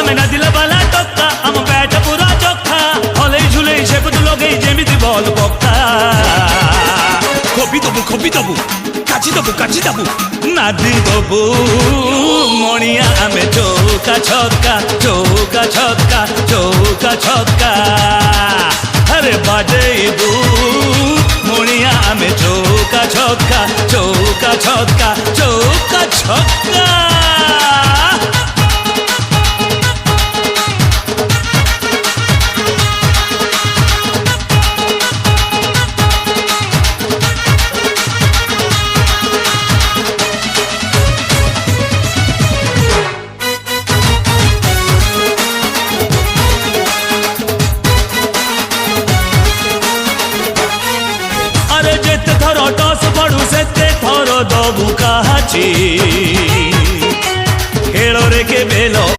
ଆମେ ନାଦିଲା ବାଲା ଟକ୍କା ଆମ ବ୍ୟାଟ ପୁରା ଚକ୍କା ହଲେଇ ଝୁଲେଇ ସେପଟୁ ଲଗେଇ ଯେମିତି ବଲ ପକ୍କା ଖୋପି ଦବୁ କାଚି ଦବୁ ନାଦି ଦବୁ ମଣିଆ ଆମେ ଚୌକା ଛକା अरे बाजेबू मुनिया में चौका छक्का अरे जेते थर टस पड़ू सेते थर दबू काची